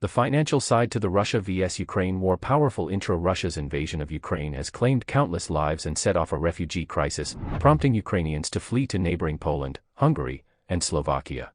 The financial side to the Russia vs Ukraine war. Powerful intro. Russia's invasion of Ukraine has claimed countless lives and set off a refugee crisis, prompting Ukrainians to flee to neighboring Poland, Hungary, and Slovakia.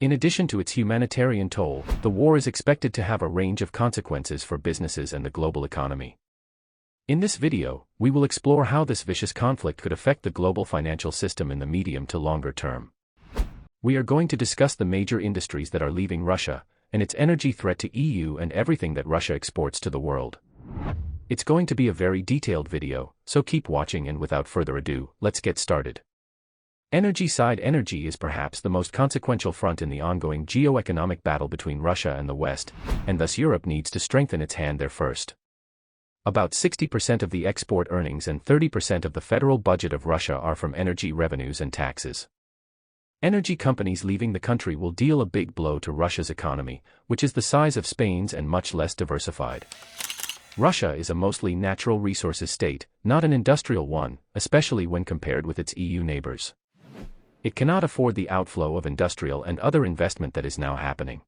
In addition to its humanitarian toll, the war is expected to have a range of consequences for businesses and the global economy. In this video, we will explore how this vicious conflict could affect the global financial system in the medium to longer term. We are going to discuss the major industries that are leaving Russia, and its energy threat to EU and everything that Russia exports to the world. It's going to be a very detailed video, so keep watching, and without further ado, let's get started. Energy side. Energy is perhaps the most consequential front in the ongoing geo-economic battle between Russia and the West, and thus Europe needs to strengthen its hand there first. About 60% of the export earnings and 30% of the federal budget of Russia are from energy revenues and taxes. Energy companies leaving the country will deal a big blow to Russia's economy, which is the size of Spain's and much less diversified. Russia is a mostly natural resources state, not an industrial one, especially when compared with its EU neighbors. It cannot afford the outflow of industrial and other investment that is now happening.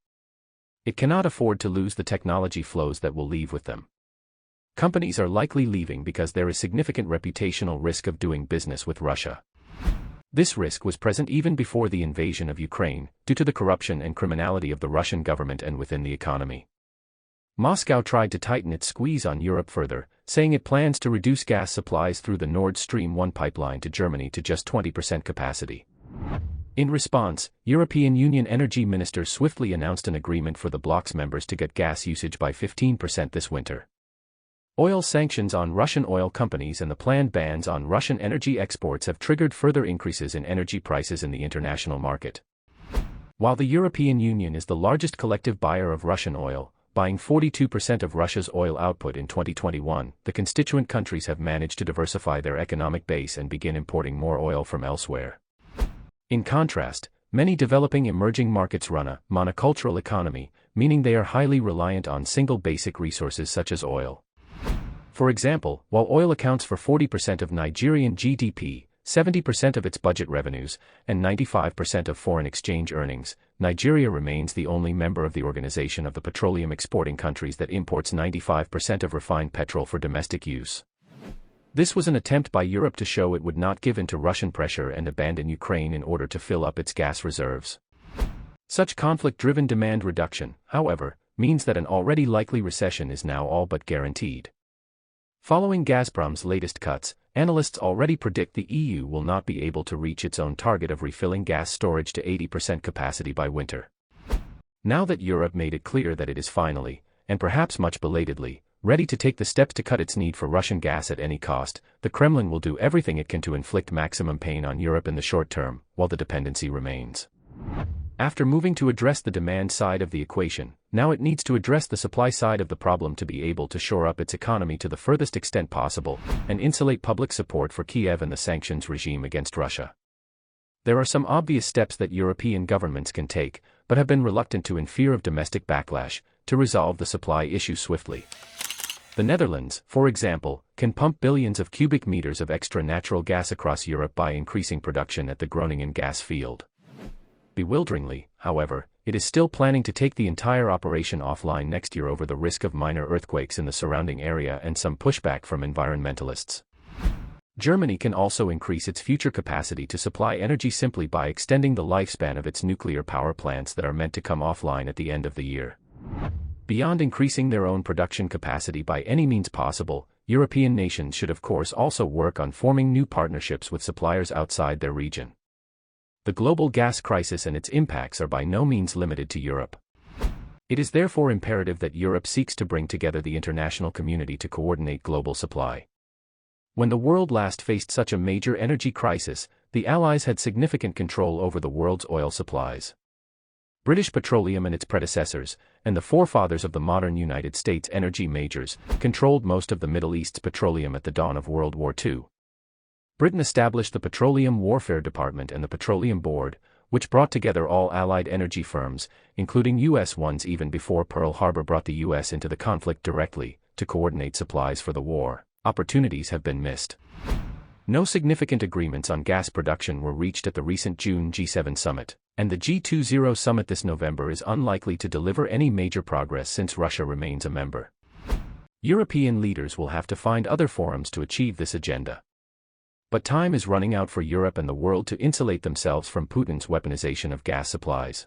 It cannot afford to lose the technology flows that will leave with them. Companies are likely leaving because there is significant reputational risk of doing business with Russia. This risk was present even before the invasion of Ukraine, due to the corruption and criminality of the Russian government and within the economy. Moscow tried to tighten its squeeze on Europe further, saying it plans to reduce gas supplies through the Nord Stream 1 pipeline to Germany to just 20% capacity. In response, European Union energy ministers swiftly announced an agreement for the bloc's members to cut gas usage by 15% this winter. Oil sanctions on Russian oil companies and the planned bans on Russian energy exports have triggered further increases in energy prices in the international market. While the European Union is the largest collective buyer of Russian oil, buying 42% of Russia's oil output in 2021, the constituent countries have managed to diversify their economic base and begin importing more oil from elsewhere. In contrast, many developing emerging markets run a monocultural economy, meaning they are highly reliant on single basic resources such as oil. For example, while oil accounts for 40% of Nigerian GDP, 70% of its budget revenues, and 95% of foreign exchange earnings, Nigeria remains the only member of the Organization of the Petroleum Exporting Countries that imports 95% of refined petrol for domestic use. This was an attempt by Europe to show it would not give in to Russian pressure and abandon Ukraine in order to fill up its gas reserves. Such conflict-driven demand reduction, however, means that an already likely recession is now all but guaranteed. Following Gazprom's latest cuts, analysts already predict the EU will not be able to reach its own target of refilling gas storage to 80% capacity by winter. Now that Europe made it clear that it is finally, and perhaps much belatedly, ready to take the steps to cut its need for Russian gas at any cost, the Kremlin will do everything it can to inflict maximum pain on Europe in the short term, while the dependency remains. After moving to address the demand side of the equation, now it needs to address the supply side of the problem to be able to shore up its economy to the furthest extent possible, and insulate public support for Kiev and the sanctions regime against Russia. There are some obvious steps that European governments can take, but have been reluctant to in fear of domestic backlash, to resolve the supply issue swiftly. The Netherlands, for example, can pump billions of cubic meters of extra natural gas across Europe by increasing production at the Groningen gas field. Bewilderingly, however, it is still planning to take the entire operation offline next year over the risk of minor earthquakes in the surrounding area and some pushback from environmentalists. Germany can also increase its future capacity to supply energy simply by extending the lifespan of its nuclear power plants that are meant to come offline at the end of the year. Beyond increasing their own production capacity by any means possible, European nations should of course also work on forming new partnerships with suppliers outside their region. The global gas crisis and its impacts are by no means limited to Europe. It is therefore imperative that Europe seeks to bring together the international community to coordinate global supply. When the world last faced such a major energy crisis, the Allies had significant control over the world's oil supplies. British Petroleum and its predecessors, and the forefathers of the modern United States energy majors, controlled most of the Middle East's petroleum at the dawn of World War II. Britain established the Petroleum Warfare Department and the Petroleum Board, which brought together all Allied energy firms, including U.S. ones even before Pearl Harbor brought the U.S. into the conflict directly, to coordinate supplies for the war. Opportunities have been missed. No significant agreements on gas production were reached at the recent June G7 summit, and the G20 summit this November is unlikely to deliver any major progress since Russia remains a member. European leaders will have to find other forums to achieve this agenda. But time is running out for Europe and the world to insulate themselves from Putin's weaponization of gas supplies.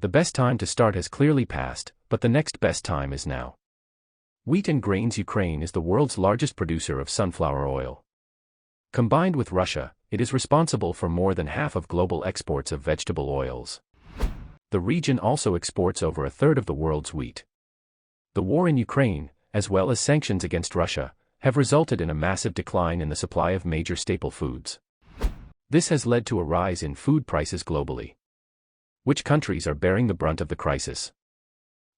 The best time to start has clearly passed, but the next best time is now. Wheat and grains. Ukraine is the world's largest producer of sunflower oil. Combined with Russia, it is responsible for more than half of global exports of vegetable oils. The region also exports over a third of the world's wheat. The war in Ukraine, as well as sanctions against Russia, have resulted in a massive decline in the supply of major staple foods. This has led to a rise in food prices globally. Which countries are bearing the brunt of the crisis?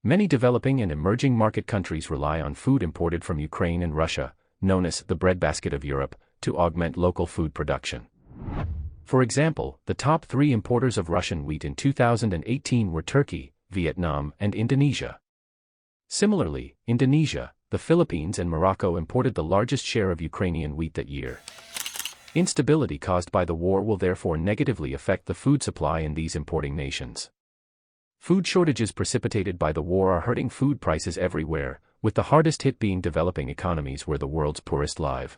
Many developing and emerging market countries rely on food imported from Ukraine and Russia, known as the breadbasket of Europe, to augment local food production. For example, the top 3 importers of Russian wheat in 2018 were Turkey, Vietnam, and Indonesia. Similarly, Indonesia, the Philippines, and Morocco imported the largest share of Ukrainian wheat that year. Instability caused by the war will therefore negatively affect the food supply in these importing nations. Food shortages precipitated by the war are hurting food prices everywhere, with the hardest hit being developing economies where the world's poorest live.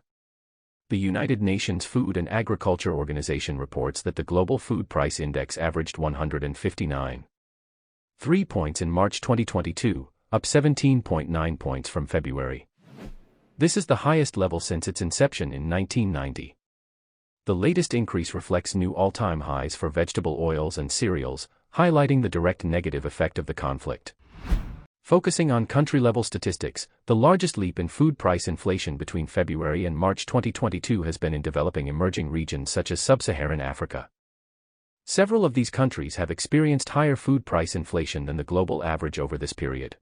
The United Nations Food and Agriculture Organization reports that the global food price index averaged 159.3 points in March 2022, up 17.9 points from February. This is the highest level since its inception in 1990. The latest increase reflects new all-time highs for vegetable oils and cereals, highlighting the direct negative effect of the conflict. Focusing on country-level statistics, the largest leap in food price inflation between February and March 2022 has been in developing emerging regions such as sub-Saharan Africa. Several of these countries have experienced higher food price inflation than the global average over this period.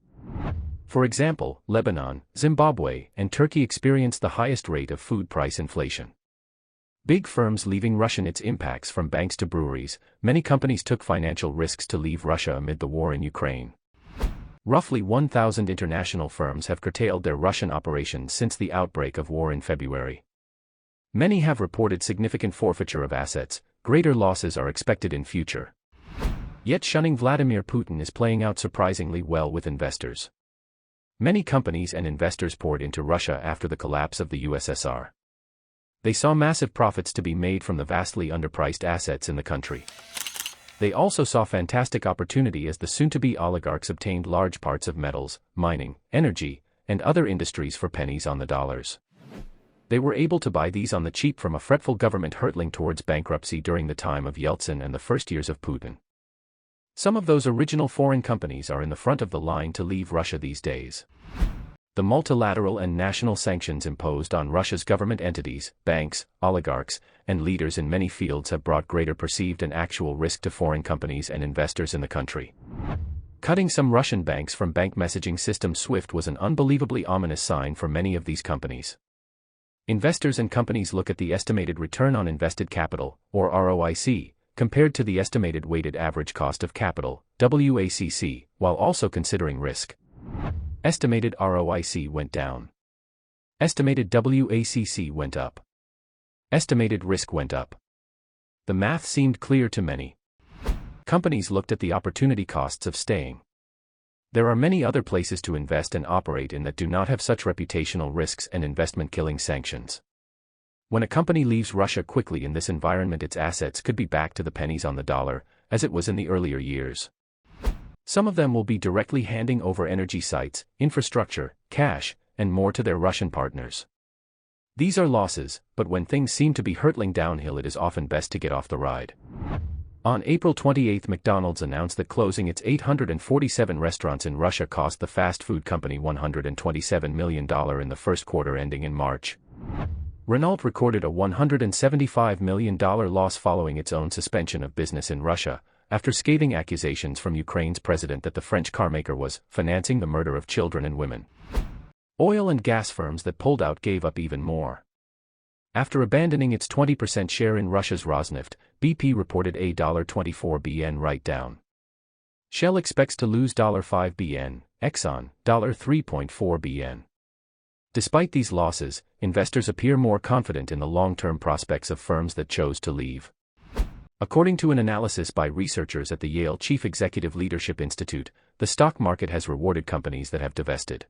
For example, Lebanon, Zimbabwe, and Turkey experienced the highest rate of food price inflation. Big firms leaving Russia. Its impacts from banks to breweries. Many companies took financial risks to leave Russia amid the war in Ukraine. Roughly 1,000 international firms have curtailed their Russian operations since the outbreak of war in February. Many have reported significant forfeiture of assets. Greater losses are expected in future. Yet shunning Vladimir Putin is playing out surprisingly well with investors. Many companies and investors poured into Russia after the collapse of the USSR. They saw massive profits to be made from the vastly underpriced assets in the country. They also saw fantastic opportunity as the soon-to-be oligarchs obtained large parts of metals, mining, energy, and other industries for pennies on the dollars. They were able to buy these on the cheap from a fretful government hurtling towards bankruptcy during the time of Yeltsin and the first years of Putin. Some of those original foreign companies are in the front of the line to leave Russia these days. The multilateral and national sanctions imposed on Russia's government entities, banks, oligarchs, and leaders in many fields have brought greater perceived and actual risk to foreign companies and investors in the country. Cutting some Russian banks from bank messaging system SWIFT was an unbelievably ominous sign for many of these companies. Investors and companies look at the estimated return on invested capital, or ROIC, compared to the estimated weighted average cost of capital, WACC, while also considering risk. Estimated ROIC went down. Estimated WACC went up. Estimated risk went up. The math seemed clear to many. Companies looked at the opportunity costs of staying. There are many other places to invest and operate in that do not have such reputational risks and investment-killing sanctions. When a company leaves Russia quickly in this environment, its assets could be back to the pennies on the dollar, as it was in the earlier years. Some of them will be directly handing over energy sites, infrastructure, cash, and more to their Russian partners. These are losses, but when things seem to be hurtling downhill, it is often best to get off the ride. On April 28, McDonald's announced that closing its 847 restaurants in Russia cost the fast food company $127 million in the first quarter ending in March. Renault recorded a $175 million loss following its own suspension of business in Russia, after scathing accusations from Ukraine's president that the French carmaker was financing the murder of children and women. Oil and gas firms that pulled out gave up even more. After abandoning its 20% share in Russia's Rosneft, BP reported a $24 bn write-down. Shell expects to lose $5 bn, Exxon, $3.4 bn. Despite these losses, investors appear more confident in the long-term prospects of firms that chose to leave. According to an analysis by researchers at the Yale Chief Executive Leadership Institute, the stock market has rewarded companies that have divested.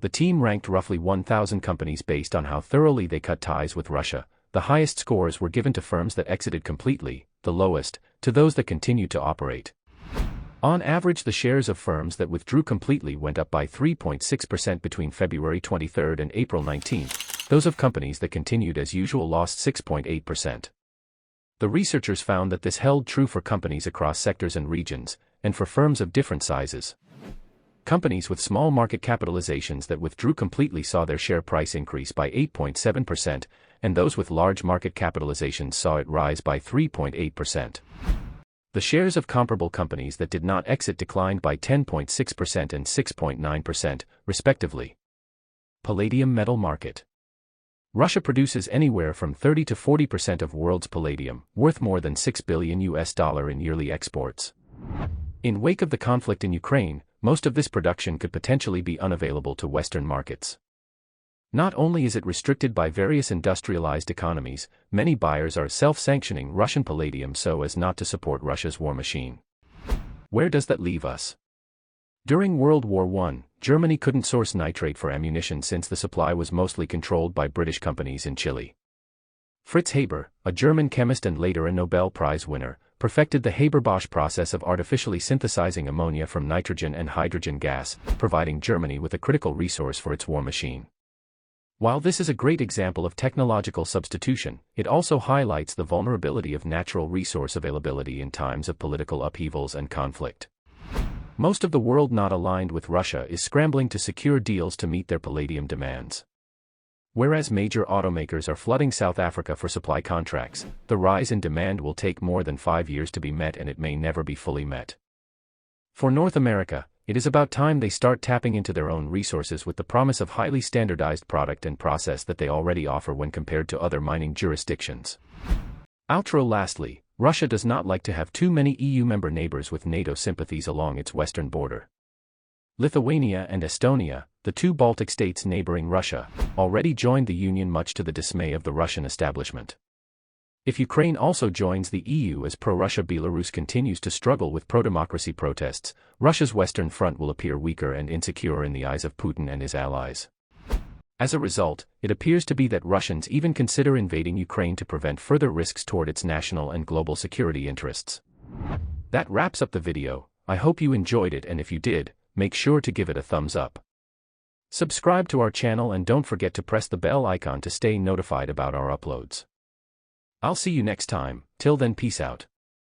The team ranked roughly 1,000 companies based on how thoroughly they cut ties with Russia. The highest scores were given to firms that exited completely, the lowest, to those that continued to operate. On average, the shares of firms that withdrew completely went up by 3.6% between February 23 and April 19. Those of companies that continued as usual lost 6.8%. The researchers found that this held true for companies across sectors and regions, and for firms of different sizes. Companies with small market capitalizations that withdrew completely saw their share price increase by 8.7%, and those with large market capitalizations saw it rise by 3.8%. The shares of comparable companies that did not exit declined by 10.6% and 6.9%, respectively. Palladium metal market. Russia produces anywhere from 30 to 40% of world's palladium, worth more than $6 billion in yearly exports. In wake of the conflict in Ukraine, most of this production could potentially be unavailable to Western markets. Not only is it restricted by various industrialized economies, many buyers are self-sanctioning Russian palladium so as not to support Russia's war machine. Where does that leave us? During World War I, Germany couldn't source nitrate for ammunition since the supply was mostly controlled by British companies in Chile. Fritz Haber, a German chemist and later a Nobel Prize winner, perfected the Haber-Bosch process of artificially synthesizing ammonia from nitrogen and hydrogen gas, providing Germany with a critical resource for its war machine. While this is a great example of technological substitution, it also highlights the vulnerability of natural resource availability in times of political upheavals and conflict. Most of the world not aligned with Russia is scrambling to secure deals to meet their palladium demands. Whereas major automakers are flooding South Africa for supply contracts, the rise in demand will take more than 5 years to be met, and it may never be fully met. For North America, it is about time they start tapping into their own resources with the promise of highly standardized product and process that they already offer when compared to other mining jurisdictions. Outro. Lastly, Russia does not like to have too many EU member neighbors with NATO sympathies along its western border. Lithuania and Estonia, the two Baltic states neighboring Russia, already joined the Union much to the dismay of the Russian establishment. If Ukraine also joins the EU as pro-Russia Belarus continues to struggle with pro-democracy protests, Russia's Western Front will appear weaker and insecure in the eyes of Putin and his allies. As a result, it appears to be that Russians even consider invading Ukraine to prevent further risks toward its national and global security interests. That wraps up the video. I hope you enjoyed it, and if you did, make sure to give it a thumbs up. Subscribe to our channel and don't forget to press the bell icon to stay notified about our uploads. I'll see you next time. Till then, peace out.